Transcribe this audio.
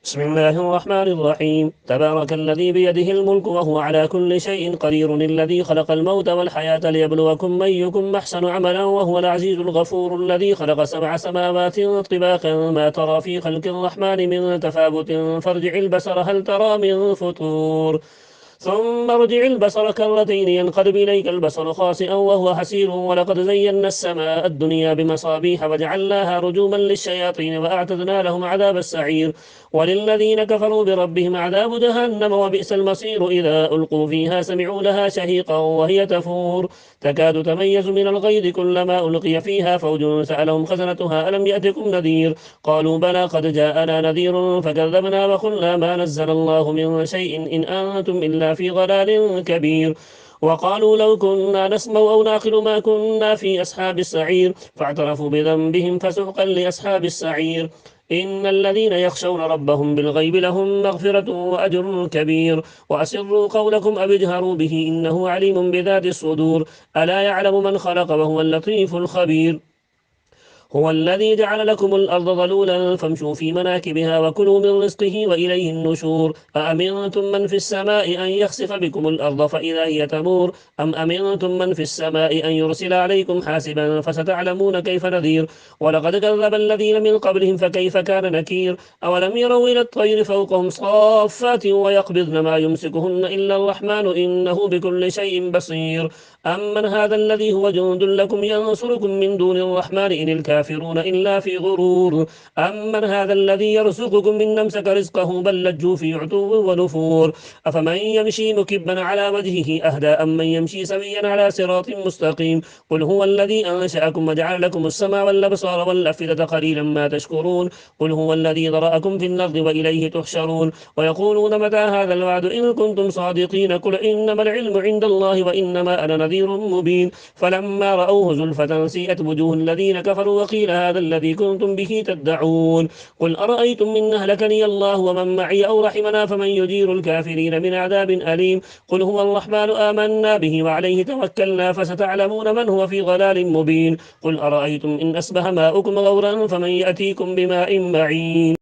بسم الله الرحمن الرحيم. تبارك الذي بيده الملك وهو على كل شيء قدير، الذي خلق الموت والحياة ليبلوكم أيكم أحسن عملا وهو العزيز الغفور، الذي خلق 7 سماوات طباقا ما ترى في خلق الرحمن من تفاوت فارجع البصر هل ترى من فطور ثم ارجع البصر كرتين ينقلب إليك البصر خاسئا وهو حسير، ولقد زينا السماء الدنيا بمصابيح وجعلناها رجوما للشياطين وأعتدنا لهم عذاب السعير، وللذين كفروا بربهم عذاب جهنم وبئس المصير. إذا ألقوا فيها سمعوا لها شهيقا وهي تفور تكاد تميز من الغيظ كلما ألقي فيها فوج سألهم خزنتها ألم يأتكم نذير قالوا بلى قد جاءنا نذير فكذبنا وقلنا ما نزل الله من شيء إن أنتم إلا في ضلال كبير. وقالوا لو كنا نسمع أو نعقل ما كنا في أصحاب السعير فاعترفوا بذنبهم فسحقا لأصحاب السعير. إن الذين يخشون ربهم بالغيب لهم مغفرة وأجر كبير. وأسروا قولكم أو اجهروا به إنه عليم بذات الصدور. ألا يعلم من خلق وهو اللطيف الخبير. هو الذي جعل لكم الأرض ظلولا فامشوا في مناكبها وكلوا من رزقه وإليه النشور. أأمنتم من في السماء أن يخسف بكم الأرض فإذا هي تمور أم أمنتم من في السماء أن يرسل عليكم حاسبا فستعلمون كيف نذير. ولقد كذب الذين من قبلهم فكيف كان نكير. أولم يروا إلى الطير فوقهم صافات ويقبضن ما يمسكهن إلا الرحمن إنه بكل شيء بصير. أمن هذا الذي هو جند لكم ينصركم من دون الرحمن إن الكافرون إلا في غرور. أمن هذا الذي يرزقكم من أمسك رزقه بل لجوا في عتو ونفور. أفمن يمشي مكبا على وجهه أهدى أم من يمشي سويا على صراط مستقيم. قل هو الذي أنشأكم وجعل لكم السماء والأبصار والأفئدة قليلا ما تشكرون. قل هو الذي ذرأكم في الأرض وإليه تحشرون. ويقولون متى هذا الوعد إن كنتم صادقين قل إنما العلم عند الله وإنما أنا نذير مبين. فلما رأوه زلفة سيئت وجوه الذين كفروا وقيل هذا الذي كنتم به تدعون. قل أرأيتم من أهلكني الله ومن معي أو رحمنا فمن يجير الكافرين من عذاب أليم. قل هو الرحمن آمنا به وعليه توكلنا فستعلمون من هو في ضلال مبين. قل أرأيتم إن أصبح ماؤكم غورا فمن يأتيكم بماء معين.